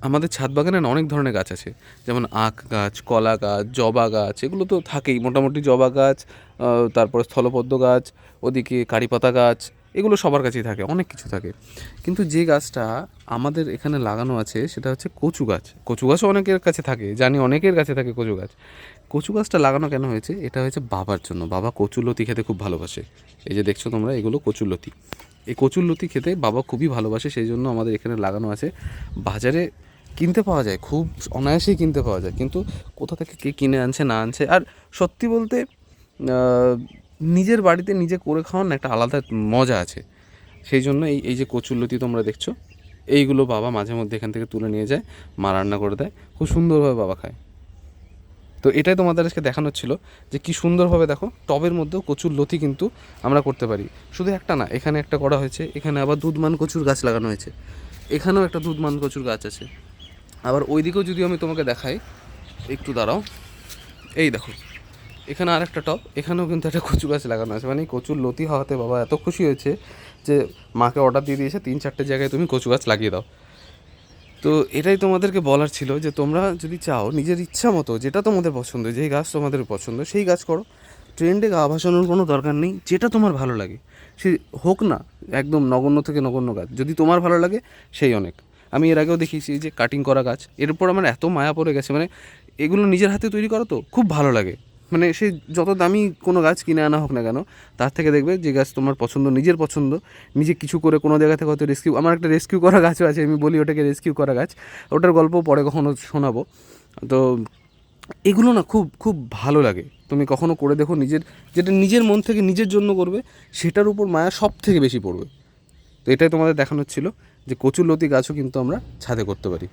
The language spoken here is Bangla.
আমাদের ছাদ বাগানে না অনেক ধরনের গাছ আছে, যেমন আখ গাছ, কলা গাছ, জবা গাছ, এগুলো তো থাকেই মোটামুটি। জবা গাছ, তারপরে স্থলপদ্ম গাছ, ওদিকে কারিপাতা গাছ, এগুলো সবার কাছেই থাকে, অনেক কিছু থাকে। কিন্তু যে গাছটা আমাদের এখানে লাগানো আছে সেটা হচ্ছে কচু গাছ। কচু গাছও অনেকের কাছে থাকে, জানি অনেকের কাছে থাকে কচু গাছ। কচু গাছটা লাগানো কেন হয়েছে, এটা হয়েছে বাবার জন্য। বাবা কচুলতি খেতে খুব ভালোবাসে। এই যে দেখছো তোমরা, এগুলো কচুলতি। এই কচুলতি খেতে বাবা খুবই ভালোবাসে, সেই জন্য আমাদের এখানে লাগানো আছে। বাজারে কিনতে পাওয়া যায়, খুব অনায়াসেই কিনতে পাওয়া যায়, কিন্তু কোথা থেকে কে কিনে আনছে না আনছে। আর সত্যি বলতে নিজের বাড়িতে নিজে করে খাওয়ার না একটা আলাদা মজা আছে। সেই জন্য এই এই যে কচুরলতি তোমরা দেখছো, এইগুলো বাবা মাঝে মধ্যে এখান থেকে তুলে নিয়ে যায়, মা রান্না করে দেয়, খুব সুন্দরভাবে বাবা খায়। তো এটাই তোমাদের আজকে দেখানোর ছিল, যে কী সুন্দরভাবে দেখো টবের মধ্যেও কচুর লতি কিন্তু আমরা করতে পারি। শুধু একটা না, এখানে একটা করা হয়েছে, এখানে আবার দুধমান কচুর গাছ লাগানো হয়েছে, এখানেও একটা দুধমান কচুর গাছ আছে। আবার ওই দিকেও যদি আমি তোমাকে দেখাই, একটু দাঁড়াও, এই দেখো এখানে আর একটা টব, এখানেও কিন্তু একটা কচু গাছ লাগানো আছে। মানে কচুর লতি হওয়াতে বাবা এত খুশি হয়েছে যে মাকে অর্ডার দিয়ে দিয়েছে 3-4টে জায়গায় তুমি কচু গাছ লাগিয়ে দাও। তো এটাই তোমাদেরকে বলার ছিল, যে তোমরা যদি চাও নিজের ইচ্ছা মতো যেটা তোমাদের পছন্দ, যেই গাছ তোমাদের পছন্দ সেই গাছ করো। ট্রেন্ডে গা ভাসানোর কোনো দরকার নেই, যেটা তোমার ভালো লাগে সে হোক না, একদম নগণ্য থেকে নগণ্য গাছ, যদি তোমার ভালো লাগে সেই অনেক। আমি এর আগেও দেখিয়েছি যে কাটিং করা গাছ, এর উপর আমার এত মায়া পড়ে গেছে, মানে এগুলো নিজের হাতে তৈরি করো তো খুব ভালো লাগে। মানে সে যত দামি কোনো গাছ কিনে আনা হোক না কেন, তার থেকে দেখবে যে গাছ তোমার পছন্দ, নিজের পছন্দ, নিজে কিছু করে কোনো জায়গা থেকে হয়তো রেস্কিউ, আমার একটা রেস্কিউ করা গাছও আছে, আমি বলি ওটাকে রেস্কিউ করা গাছ, ওটার গল্প পরে কখনো শোনাবো। তো এগুলো না খুব খুব ভালো লাগে, তুমি কখনো করে দেখো, নিজের যেটা নিজের মন থেকে নিজের জন্য করবে সেটার উপর মায়া সব থেকে বেশি পড়বে। তো এটাই তোমাদের দেখানোর ছিল, যে কচুরলতি গাছও কিন্তু আমরা ছাদে করতে পারি।